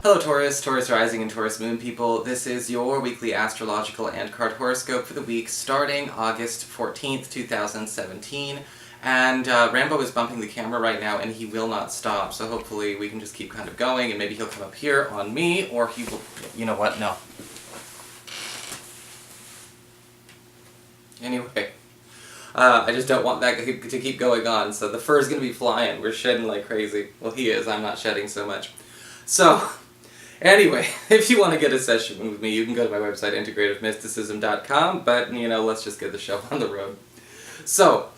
Hello Taurus, Taurus rising and Taurus moon people. This is your weekly astrological and card horoscope for the week starting August 14th, 2017. And Rambo is bumping the camera right now and he will not stop, so hopefully we can just keep kind of going and maybe he'll come up here on me, or he will, you know what, no. Anyway, I just don't want that to keep going on, so the fur is going to be flying. We're shedding like crazy. Well, he is, I'm not shedding so much. So, anyway, if you want to get a session with me, you can go to my website, integrativemysticism.com, but, you know, let's just get the show on the road. So,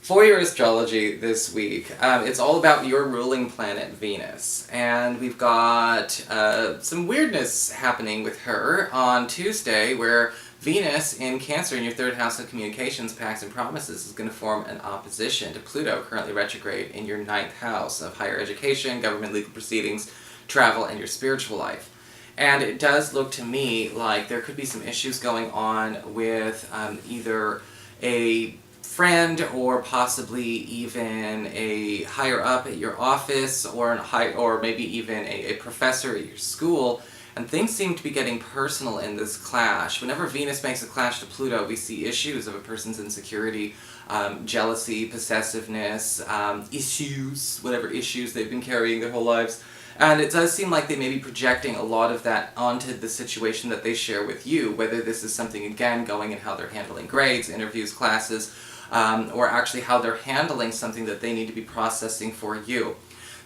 for your astrology this week, it's all about your ruling planet, Venus. And we've got some weirdness happening with her on Tuesday, where Venus in Cancer in your third house of communications, pacts, and promises is going to form an opposition to Pluto, currently retrograde in your ninth house of higher education, government legal proceedings, travel, and your spiritual life. And it does look to me like there could be some issues going on with either a friend or possibly even a higher up at your office, or maybe even a professor at your school. And things seem to be getting personal in this clash. Whenever Venus makes a clash to Pluto, we see issues of a person's insecurity, jealousy, possessiveness, issues, whatever issues they've been carrying their whole lives. And it does seem like they may be projecting a lot of that onto the situation that they share with you, whether this is something, again, going in how they're handling grades, interviews, classes, or actually how they're handling something that they need to be processing for you.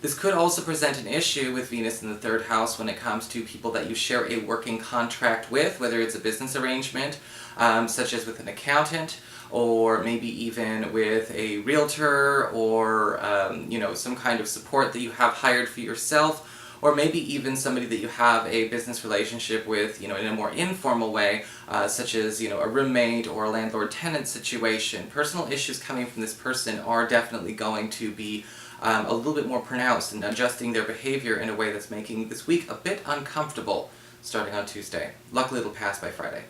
This could also present an issue with Venus in the third house when it comes to people that you share a working contract with, whether it's a business arrangement, such as with an accountant, or maybe even with a realtor, or you know, some kind of support that you have hired for yourself, or maybe even somebody that you have a business relationship with, you know, in a more informal way, such as, you know, a roommate or a landlord-tenant situation. Personal issues coming from this person are definitely going to be a little bit more pronounced and adjusting their behavior in a way that's making this week a bit uncomfortable starting on Tuesday. Luckily it'll pass by Friday.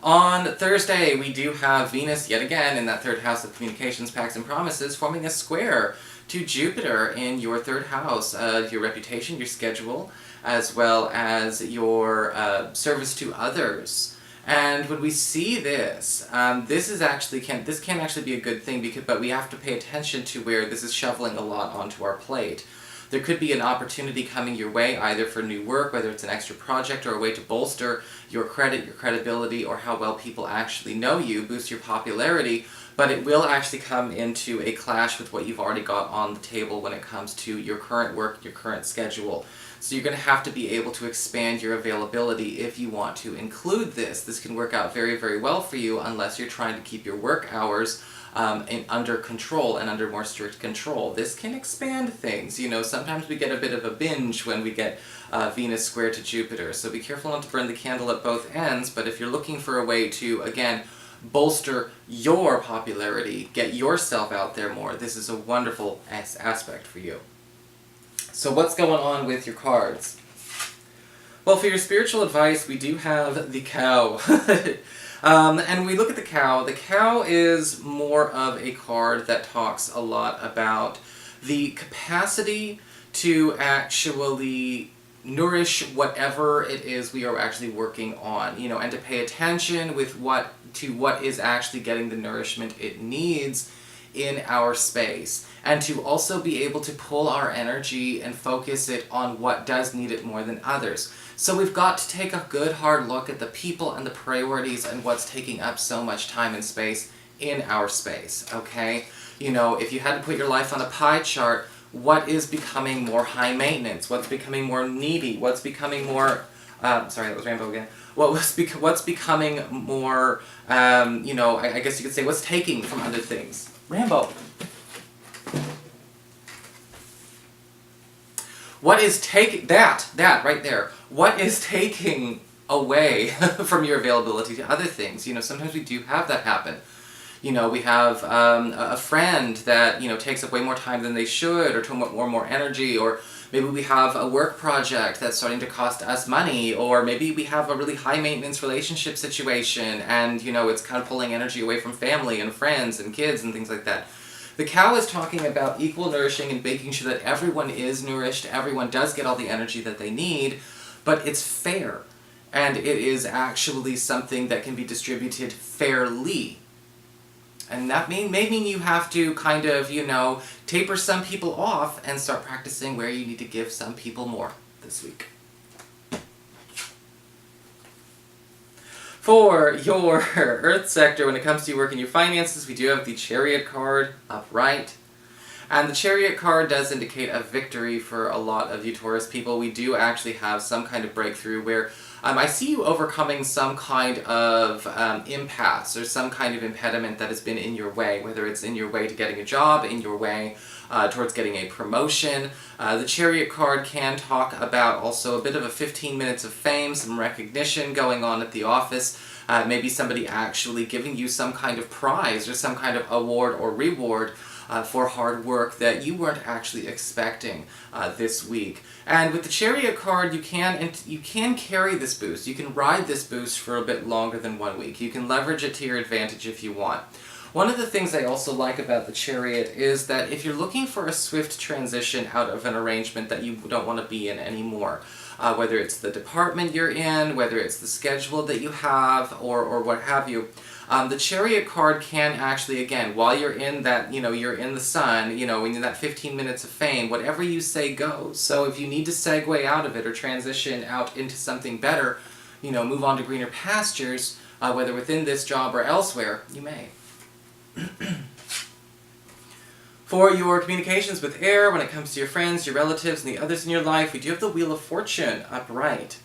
On Thursday, we do have Venus, yet again, in that third house of communications, pacts, and promises, forming a square to Jupiter in your third house of your reputation, your schedule, as well as your service to others. And when we see this, this can actually be a good thing, but we have to pay attention to where this is shoveling a lot onto our plate. There could be an opportunity coming your way, either for new work, whether it's an extra project or a way to bolster your credit, your credibility, or how well people actually know you, boost your popularity, but it will actually come into a clash with what you've already got on the table when it comes to your current work, your current schedule. So you're going to have to be able to expand your availability if you want to include this. This can work out very, very well for you unless you're trying to keep your work hours under control and under more strict control. This can expand things. You know, sometimes we get a bit of a binge when we get Venus square to Jupiter, so be careful not to burn the candle at both ends, but if you're looking for a way to, again, bolster your popularity, get yourself out there more, this is a wonderful aspect for you. So what's going on with your cards? Well, for your spiritual advice, we do have the cow. And we look at the cow is more of a card that talks a lot about the capacity to actually nourish whatever it is we are actually working on, you know, and to pay attention with what is actually getting the nourishment it needs in our space, and to also be able to pull our energy and focus it on what does need it more than others. So we've got to take a good hard look at the people and the priorities and what's taking up so much time and space in our space, okay? You know, if you had to put your life on a pie chart, what is becoming more high maintenance? What's becoming more needy? What's becoming more, sorry, that was Rambo again. What's becoming more, you know, I guess you could say, what's taking from other things? Rambo. What is taking, that right there, what is taking away from your availability to other things? You know, sometimes we do have that happen. You know, we have a friend that, you know, takes up way more time than they should, or more energy, or maybe we have a work project that's starting to cost us money, or maybe we have a really high maintenance relationship situation and, you know, it's kind of pulling energy away from family and friends and kids and things like that. The cow is talking about equal nourishing and making sure that everyone is nourished, everyone does get all the energy that they need, but it's fair. And it is actually something that can be distributed fairly. And that may mean you have to kind of, taper some people off and start practicing where you need to give some people more this week. For your Earth sector, when it comes to your work and your finances, we do have the Chariot card upright. And the Chariot card does indicate a victory for a lot of you Taurus people. We do actually have some kind of breakthrough where I see you overcoming some kind of impasse or some kind of impediment that has been in your way, whether it's in your way to getting a job, in your way towards getting a promotion. The Chariot card can talk about also a bit of a 15 minutes of fame, some recognition going on at the office, maybe somebody actually giving you some kind of prize or some kind of award or reward for hard work that you weren't actually expecting this week. And with the Chariot card, you can carry this boost. You can ride this boost for a bit longer than 1 week. You can leverage it to your advantage if you want. One of the things I also like about the Chariot is that if you're looking for a swift transition out of an arrangement that you don't want to be in anymore, whether it's the department you're in, whether it's the schedule that you have, or what have you, the Chariot card can actually, again, while you're in that, you're in the sun, when you're that 15 minutes of fame, whatever you say goes. So if you need to segue out of it or transition out into something better, move on to greener pastures, whether within this job or elsewhere, you may. For your communications with air, when it comes to your friends, your relatives, and the others in your life, we do have the Wheel of Fortune upright.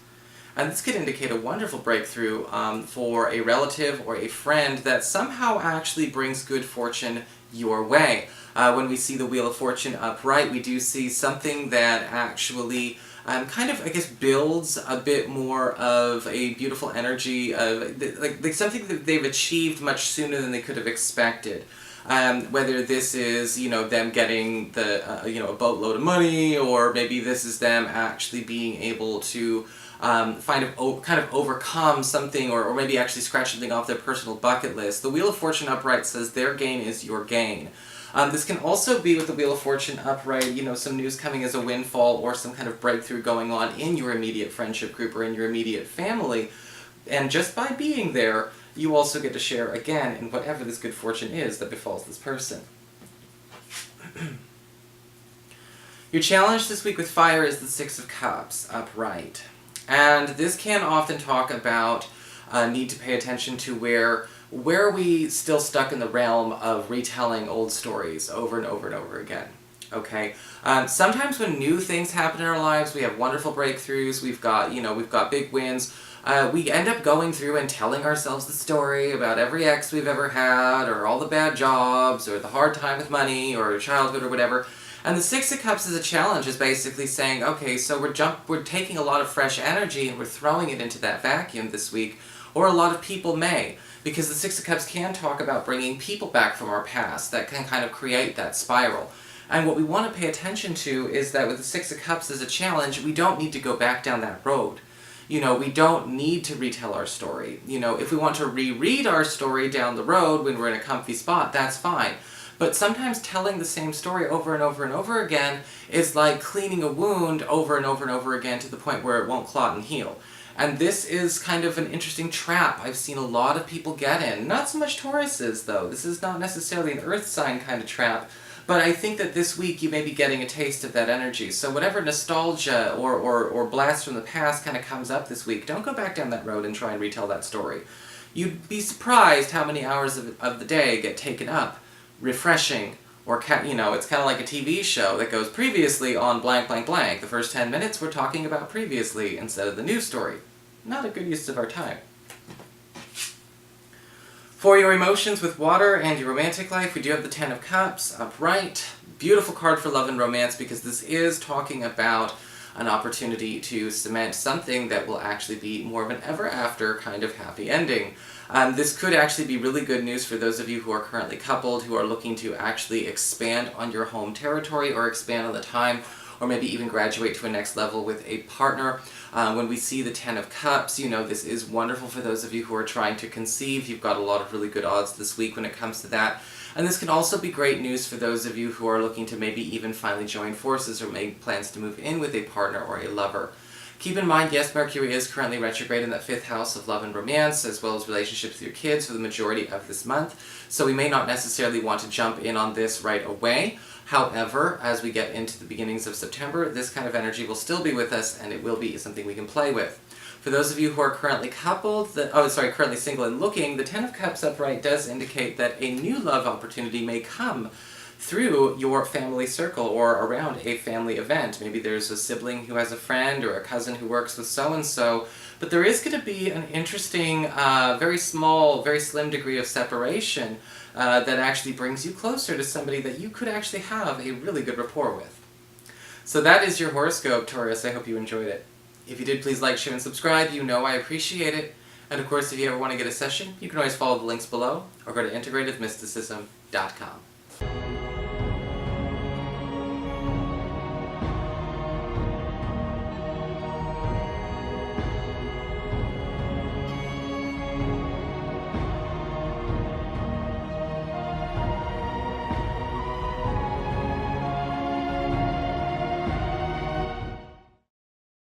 And this could indicate a wonderful breakthrough for a relative or a friend that somehow actually brings good fortune your way. When we see the Wheel of Fortune upright, we do see something that actually kind of, builds a bit more of a beautiful energy, like something that they've achieved much sooner than they could have expected. Whether this is, them getting a boatload of money, or maybe this is them actually being able to kind of overcome something, or maybe actually scratch something off their personal bucket list. The Wheel of Fortune upright says their gain is your gain. This can also be with the Wheel of Fortune upright, some news coming as a windfall or some kind of breakthrough going on in your immediate friendship group or in your immediate family. And just by being there, you also get to share again in whatever this good fortune is that befalls this person. Your challenge this week with fire is the Six of Cups upright. And this can often talk about need to pay attention to where are we still stuck in the realm of retelling old stories over and over and over again. Okay? Sometimes when new things happen in our lives, we have wonderful breakthroughs, we've got big wins, we end up going through and telling ourselves the story about every ex we've ever had, or all the bad jobs, or the hard time with money, or childhood, or whatever. And the Six of Cups as a challenge is basically saying, okay, so we're taking a lot of fresh energy and we're throwing it into that vacuum this week, or a lot of people may. Because the Six of Cups can talk about bringing people back from our past that can kind of create that spiral. And what we want to pay attention to is that with the Six of Cups as a challenge, we don't need to go back down that road. We don't need to retell our story. If we want to reread our story down the road when we're in a comfy spot, that's fine. But sometimes telling the same story over and over and over again is like cleaning a wound over and over and over again to the point where it won't clot and heal. And this is kind of an interesting trap I've seen a lot of people get in. Not so much Tauruses, though. This is not necessarily an earth sign kind of trap, but I think that this week you may be getting a taste of that energy. So whatever nostalgia or blast from the past kind of comes up this week, don't go back down that road and try and retell that story. You'd be surprised how many hours of the day get taken up refreshing, or it's kind of like a TV show that goes previously on blank blank blank. The first 10 minutes we're talking about previously instead of the news story. Not a good use of our time. For your emotions with water and your romantic life, we do have the Ten of Cups upright. Beautiful card for love and romance, because this is talking about an opportunity to cement something that will actually be more of an ever after kind of happy ending. This could actually be really good news for those of you who are currently coupled, who are looking to actually expand on your home territory or expand on the time, or maybe even graduate to a next level with a partner. When we see the Ten of Cups, this is wonderful for those of you who are trying to conceive. You've got a lot of really good odds this week when it comes to that. And this can also be great news for those of you who are looking to maybe even finally join forces or make plans to move in with a partner or a lover. Keep in mind, yes, Mercury is currently retrograde in that 5th house of love and romance, as well as relationships with your kids for the majority of this month, so we may not necessarily want to jump in on this right away. However, as we get into the beginnings of September, this kind of energy will still be with us, and it will be something we can play with. For those of you who are currently currently single and looking, the Ten of Cups upright does indicate that a new love opportunity may come through your family circle or around a family event. Maybe there's a sibling who has a friend or a cousin who works with so-and-so, but there is going to be an interesting, very small, very slim degree of separation that actually brings you closer to somebody that you could actually have a really good rapport with. So that is your horoscope, Taurus. I hope you enjoyed it. If you did, please like, share, and subscribe. You know I appreciate it. And of course, if you ever want to get a session, you can always follow the links below or go to integrativemysticism.com.